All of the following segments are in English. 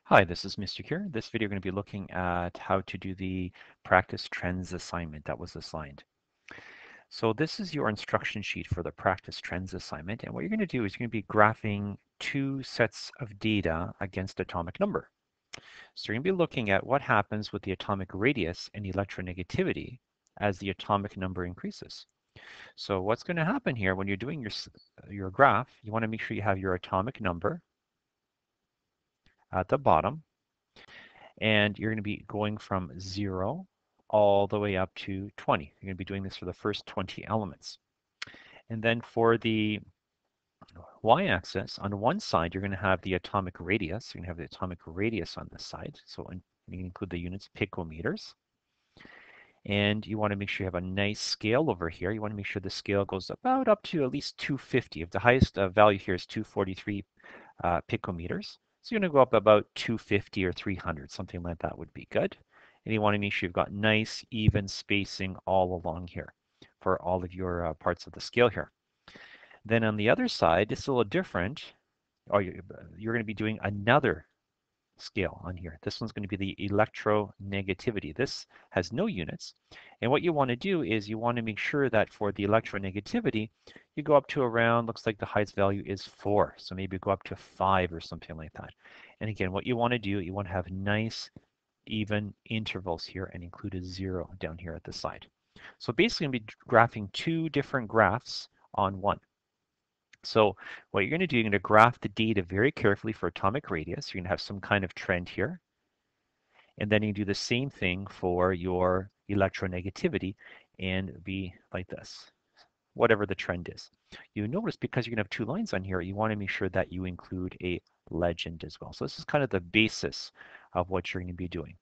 Hi, this is Mr. Cure. This video, we're going to be looking at how to do the practice trends assignment that was assigned. So this is your instruction sheet for the practice trends assignment. And what you're going to do is you're going to be graphing two sets of data against atomic number. So you're going to be looking at what happens with the atomic radius and electronegativity as the atomic number increases. So what's going to happen here when you're doing your graph, you want to make sure you have your atomic number at the bottom. And you're going to be going from 0 all the way up to 20. You're going to be doing this for the first 20 elements. And then for the y-axis, on one side, you're going to have the atomic radius. You're going to have the atomic radius on this side. So you can include the units picometers. And you want to make sure you have a nice scale over here. You want to make sure the scale goes about up to at least 250. If the highest value here is 243 picometers, so you're going to go up about 250 or 300, something like that would be good. And you want to make sure you've got nice, even spacing all along here for all of your parts of the scale here. Then on the other side, it's a little different. Oh, you're going to be doing another scale on here. This one's going to be the electronegativity. This has no units. And what you want to do is you want to make sure that for the electronegativity, you go up to around, looks like the highest value is 4. So maybe go up to 5 or something like that. And again, what you want to do, you want to have nice, even intervals here and include a 0 down here at the side. So basically, I'm going to be graphing two different graphs on one. So what you're going to do, you're going to graph the data very carefully for atomic radius. You're going to have some kind of trend here. And then you do the same thing for your electronegativity and be like this, whatever the trend is. You notice because you're going to have two lines on here, you want to make sure that you include a legend as well. So this is kind of the basis of what you're going to be doing.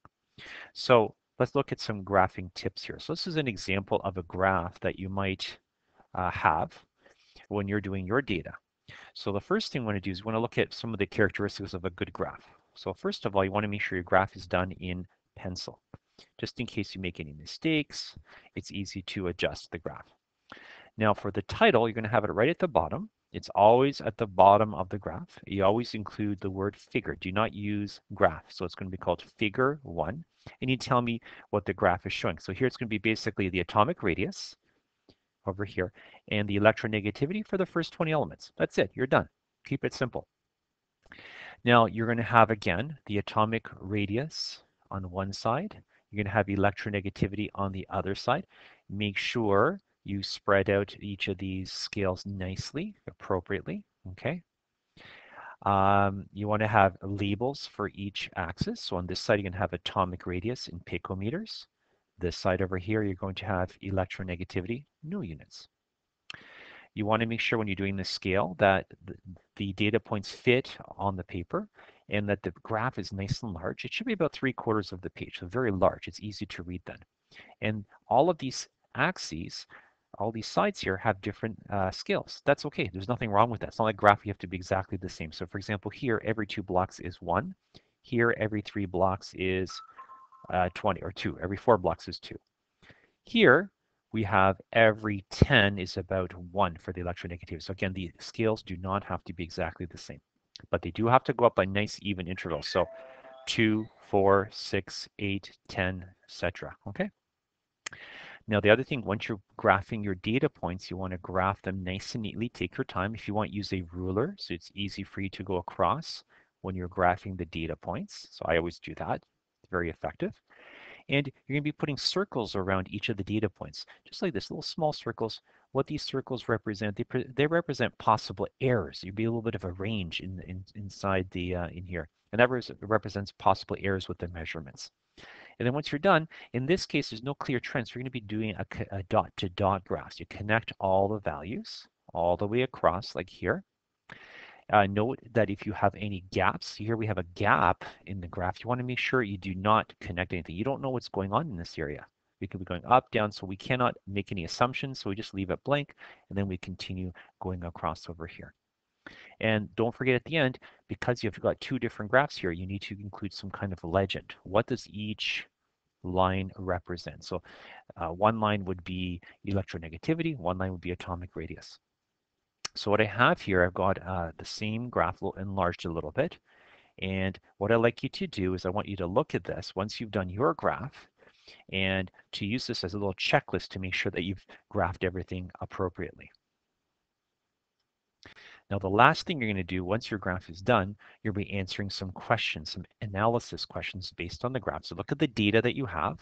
So let's look at some graphing tips here. So this is an example of a graph that you might have when you're doing your data. So the first thing we want to do is we want to look at some of the characteristics of a good graph. So first of all, you want to make sure your graph is done in pencil. Just in case you make any mistakes, it's easy to adjust the graph. Now for the title, you're going to have it right at the bottom. It's always at the bottom of the graph. You always include the word figure. Do not use graph. So it's going to be called figure 1. And you tell me what the graph is showing. So here it's going to be basically the atomic radius over here and the electronegativity for the first 20 elements. That's it. You're done. Keep it simple. Now you're going to have again the atomic radius on one side. You're going to have electronegativity on the other side. Make sure you spread out each of these scales nicely, appropriately. Okay. You want to have labels for each axis. So on this side, you're going to have atomic radius in picometers. This side over here, you're going to have electronegativity, no units. You want to make sure when you're doing the scale that the data points fit on the paper and that the graph is nice and large. It should be about 3/4 of the page, so very large. It's easy to read then. And all of these axes, all these sides here have different scales. That's okay. There's nothing wrong with that. It's not like graph you have to be exactly the same. So for example, here every 2 blocks is 1. Here every 3 blocks is 20 or 2. Every 4 blocks is 2. Here we have every 10 is about 1 for the electronegativity. So again, the scales do not have to be exactly the same, but they do have to go up by nice even intervals. So 2, 4, 6, 8, 10, etc. Okay. Now the other thing, once you're graphing your data points, you want to graph them nice and neatly. Take your time. If you want, use a ruler so it's easy for you to go across when you're graphing the data points. So I always do that. It's very effective. And you're going to be putting circles around each of the data points, just like this, little small circles. What these circles represent, they represent possible errors. You'd be a little bit of a range inside the in here, and that represents possible errors with the measurements. And then once you're done, in this case, there's no clear trend, so you're going to be doing a dot-to-dot graph. You connect all the values all the way across, like here. Note that if you have any gaps, here we have a gap in the graph, you want to make sure you do not connect anything. You don't know what's going on in this area. We could be going up, down, so we cannot make any assumptions, so we just leave it blank, and then we continue going across over here. And don't forget at the end, because you've got two different graphs here, you need to include some kind of legend. What does each line represent? So one line would be electronegativity, one line would be atomic radius. So what I have here, I've got the same graph enlarged a little bit. And what I'd like you to do is I want you to look at this once you've done your graph and to use this as a little checklist to make sure that you've graphed everything appropriately. Now, the last thing you're going to do once your graph is done, you'll be answering some questions, some analysis questions based on the graph. So look at the data that you have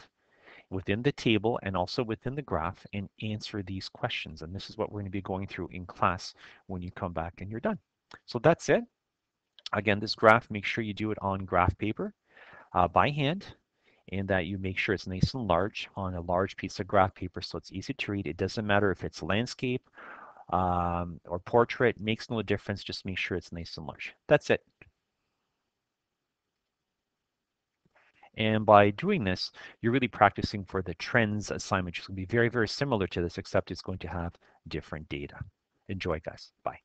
within the table and also within the graph and answer these questions. And this is what we're going to be going through in class when you come back and you're done. So that's it. Again, this graph, make sure you do it on graph paper by hand and that you make sure it's nice and large on a large piece of graph paper so it's easy to read. It doesn't matter if it's landscape or portrait, makes no difference. Just make sure it's nice and large. That's it. And by doing this, you're really practicing for the trends assignment, which is going to be very, very similar to this, except it's going to have different data. Enjoy, guys. Bye.